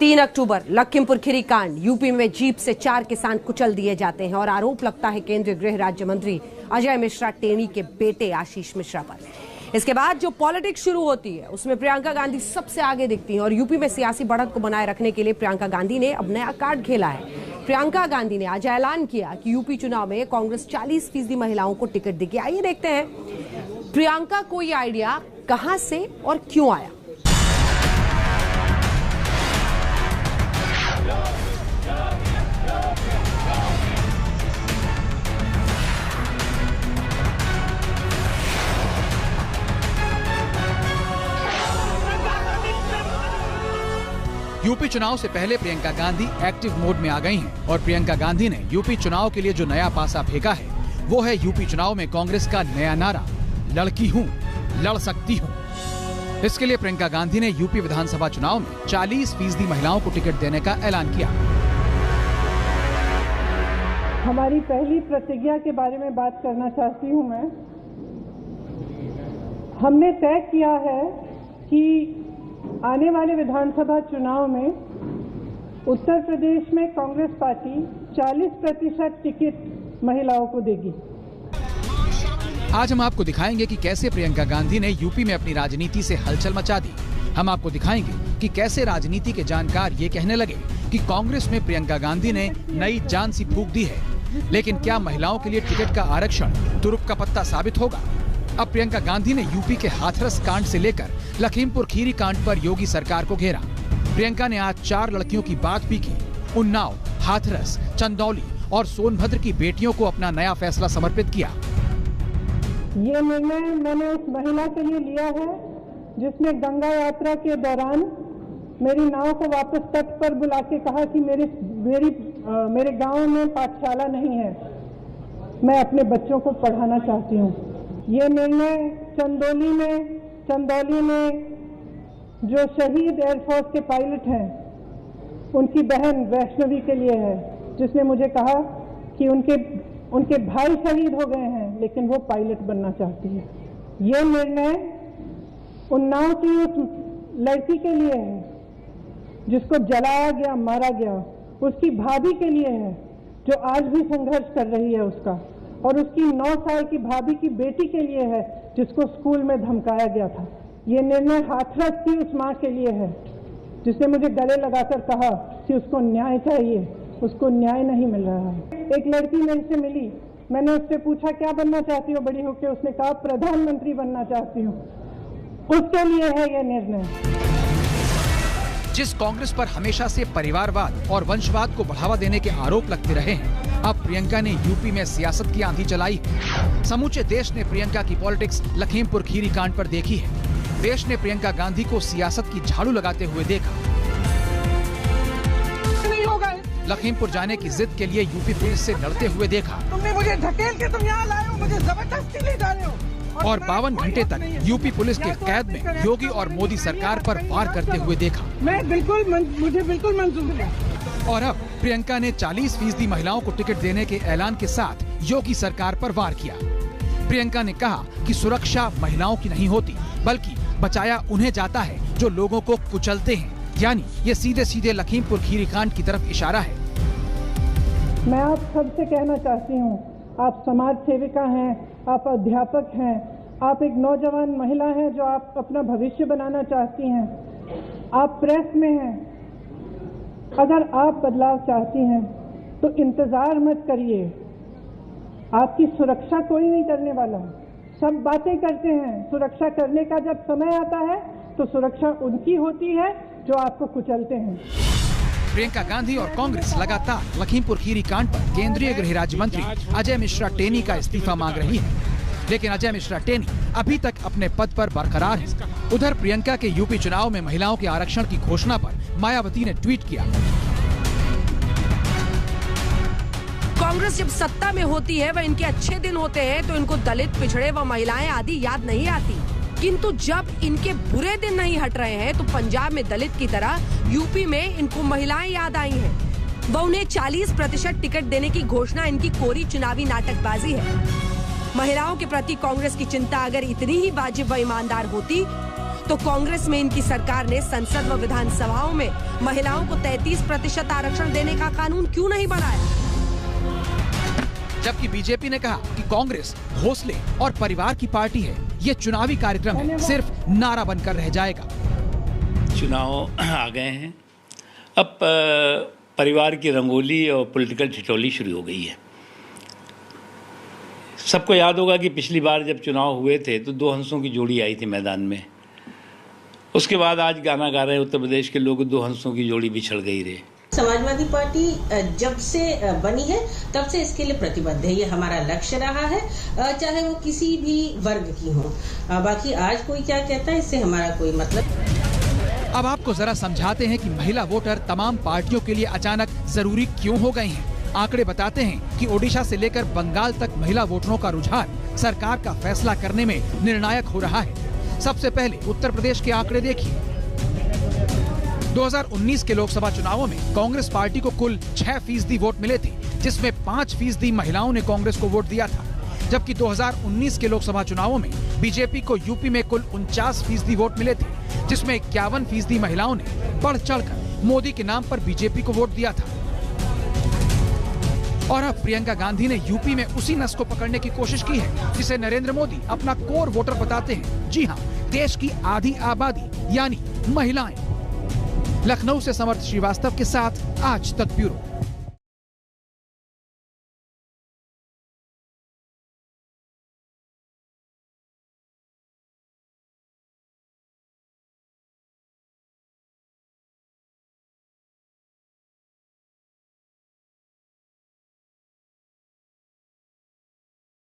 3 अक्टूबर लखीमपुर खीरी कांड। यूपी में जीप से 4 किसान कुचल दिए जाते हैं और आरोप लगता है केंद्रीय गृह राज्य मंत्री अजय मिश्रा टेनी के बेटे आशीष मिश्रा पर। इसके बाद जो पॉलिटिक्स शुरू होती है उसमें प्रियंका गांधी सबसे आगे दिखती हैं और यूपी में सियासी बढ़त को बनाए रखने के लिए प्रियंका गांधी ने अब नया कार्ड खेला है। प्रियंका गांधी ने आज ऐलान किया कि यूपी चुनाव में कांग्रेस 40% महिलाओं को टिकट देगी। आइए देखते हैं प्रियंका को ये आइडिया कहां से और क्यों आया। यूपी चुनाव से पहले प्रियंका गांधी एक्टिव मोड में आ गई हैं और प्रियंका गांधी ने यूपी चुनाव के लिए जो नया पासा फेंका है वो है यूपी चुनाव में कांग्रेस का नया नारा, लड़की हूँ, लड़ सकती हूँ। इसके लिए प्रियंका गांधी ने यूपी विधानसभा चुनाव में 40% महिलाओं को टिकट देने का ऐलान किया। हमारी पहली प्रतिज्ञा के बारे में बात करना चाहती हूँ मैं। हमने तय किया है कि आने वाले विधानसभा चुनाव में उत्तर प्रदेश में कांग्रेस पार्टी 40% टिकट महिलाओं को देगी। आज हम आपको दिखाएंगे कि कैसे प्रियंका गांधी ने यूपी में अपनी राजनीति से हलचल मचा दी। हम आपको दिखाएंगे कि कैसे राजनीति के जानकार ये कहने लगे कि कांग्रेस में प्रियंका गांधी ने नई जान सी फूंक दी है। लेकिन क्या महिलाओं के लिए टिकट का आरक्षण तुरुप का पत्ता साबित होगा? अब प्रियंका गांधी ने यूपी के हाथरस कांड से लेकर लखीमपुर खीरी कांड पर योगी सरकार को घेरा। प्रियंका ने आज 4 लड़कियों की बात भी की। उन्नाव, हाथरस, चंदौली और सोनभद्र की बेटियों को अपना नया फैसला समर्पित किया। ये निर्णय मैंने उस महिला के लिए लिया है जिसने गंगा यात्रा के दौरान मेरी नाव को वापस तट पर बुला के कहा कि मेरे गांव में पाठशाला नहीं है, मैं अपने बच्चों को पढ़ाना चाहती हूँ। ये निर्णय चंदौली में जो शहीद एयरफोर्स के पायलट हैं उनकी बहन वैष्णवी के लिए है, जिसने मुझे कहा कि उनके भाई शहीद हो गए हैं लेकिन वो पायलट बनना चाहती है। ये निर्णय उन्नाव की उस लड़की के लिए है जिसको जलाया गया, मारा गया, उसकी भाभी के लिए है जो आज भी संघर्ष कर रही है उसका, और उसकी 9 साल की भाभी की बेटी के लिए है जिसको स्कूल में धमकाया गया था। ये निर्णय हाथरस की उस माँ के लिए है जिसने मुझे गले लगाकर कहा कि उसको न्याय चाहिए, उसको न्याय नहीं मिल रहा है। एक लड़की मेरे से मिली, मैंने उससे पूछा क्या बनना चाहती हो बड़ी होकर? उसने कहा प्रधानमंत्री बनना चाहती हूँ। उसके लिए है यह निर्णय। जिस कांग्रेस पर हमेशा से परिवारवाद और वंशवाद को बढ़ावा देने के आरोप लगते रहे हैं, अब प्रियंका ने यूपी में सियासत की आंधी चलाई है। समूचे देश ने प्रियंका की पॉलिटिक्स लखीमपुर खीरी कांड पर देखी है। देश ने प्रियंका गांधी को सियासत की झाड़ू लगाते हुए देखा। लखीमपुर जाने की जिद के लिए यूपी पुलिस से लड़ते हुए देखा। तुमने मुझे धकेल के तुम यहाँ लाए हो, मुझे जबरदस्ती ले जा रहे हो। और 52 घंटे तक यूपी पुलिस के कैद में योगी और मोदी सरकार पर वार करते हुए देखा। मुझे बिल्कुल मंजूर है। और अब प्रियंका ने 40% महिलाओं को टिकट देने के ऐलान के साथ योगी सरकार पर वार किया। प्रियंका ने कहा कि सुरक्षा महिलाओं की नहीं होती बल्कि बचाया उन्हें जाता है जो लोगों को कुचलते हैं। यानी ये सीधे सीधे लखीमपुर खीरी कांड की तरफ इशारा है। मैं आप सबसे कहना चाहती हूँ, आप समाज सेविका हैं, आप अध्यापक हैं, आप एक नौजवान महिला हैं जो आप अपना भविष्य बनाना चाहती हैं, आप प्रेस में हैं। अगर आप बदलाव चाहती हैं तो इंतजार मत करिए। आपकी सुरक्षा कोई नहीं करने वाला। सब बातें करते हैं, सुरक्षा करने का जब समय आता है तो सुरक्षा उनकी होती है जो आपको कुचलते हैं। प्रियंका गांधी और कांग्रेस लगातार लखीमपुर खीरी कांड पर केंद्रीय गृह राज्य मंत्री अजय मिश्रा टेनी का इस्तीफा मांग रही है, लेकिन अजय मिश्रा टेनी अभी तक अपने पद पर बरकरार है। उधर प्रियंका के यूपी चुनाव में महिलाओं के आरक्षण की घोषणा पर मायावती ने ट्वीट किया। कांग्रेस जब सत्ता में होती है व इनके अच्छे दिन होते हैं तो इनको दलित, पिछड़े व महिलाएं आदि याद नहीं आती, किंतु जब इनके बुरे दिन नहीं हट रहे हैं तो पंजाब में दलित की तरह यूपी में इनको महिलाएं याद आई हैं। व उन्हें 40% टिकट देने की घोषणा इनकी कोरी चुनावी नाटकबाजी है। महिलाओं के प्रति कांग्रेस की चिंता अगर इतनी ही वाजिब व ईमानदार होती तो कांग्रेस में इनकी सरकार ने संसद व विधानसभाओं में महिलाओं को 33% आरक्षण देने का कानून क्यों नहीं बनाया? जबकि बीजेपी ने कहा कि कांग्रेस घोंसले और परिवार की पार्टी है, ये चुनावी कार्यक्रम है, सिर्फ नारा बनकर रह जाएगा। चुनाव आ गए हैं, अब परिवार की रंगोली और पॉलिटिकल ठिठोली शुरू हो गई है। सबको याद होगा कि पिछली बार जब चुनाव हुए थे तो दो हंसों की जोड़ी आई थी मैदान में। उसके बाद आज गाना गा रहे उत्तर प्रदेश के लोग, दो हंसों की जोड़ी बिछड़ गई रे। समाजवादी पार्टी जब से बनी है तब से इसके लिए प्रतिबद्ध है, ये हमारा लक्ष्य रहा है, चाहे वो किसी भी वर्ग की हो। बाकी आज कोई क्या कहता है इससे हमारा कोई मतलब। अब आपको जरा समझाते हैं कि महिला वोटर तमाम पार्टियों के लिए अचानक जरूरी क्यों हो गए हैं। आंकड़े बताते हैं कि ओडिशा से लेकर बंगाल तक महिला वोटरों का रुझान सरकार का फैसला करने में निर्णायक हो रहा है। सबसे पहले उत्तर प्रदेश के आंकड़े देखिए। 2019 के लोकसभा चुनावों में कांग्रेस पार्टी को कुल 6% वोट मिले थे, जिसमें 5% महिलाओं ने कांग्रेस को वोट दिया था। जबकि 2019 के लोकसभा चुनावों में बीजेपी को यूपी में कुल 49% वोट मिले थे, जिसमें 51% महिलाओं ने बढ़ चढ़कर मोदी के नाम पर बीजेपी को वोट दिया था। और अब प्रियंका गांधी ने यूपी में उसी नस को पकड़ने की कोशिश की है जिसे नरेंद्र मोदी अपना कोर वोटर बताते हैं। जी हाँ, देश की आधी आबादी यानी महिलाएं। लखनऊ से समर्थ श्रीवास्तव के साथ आज तक ब्यूरो।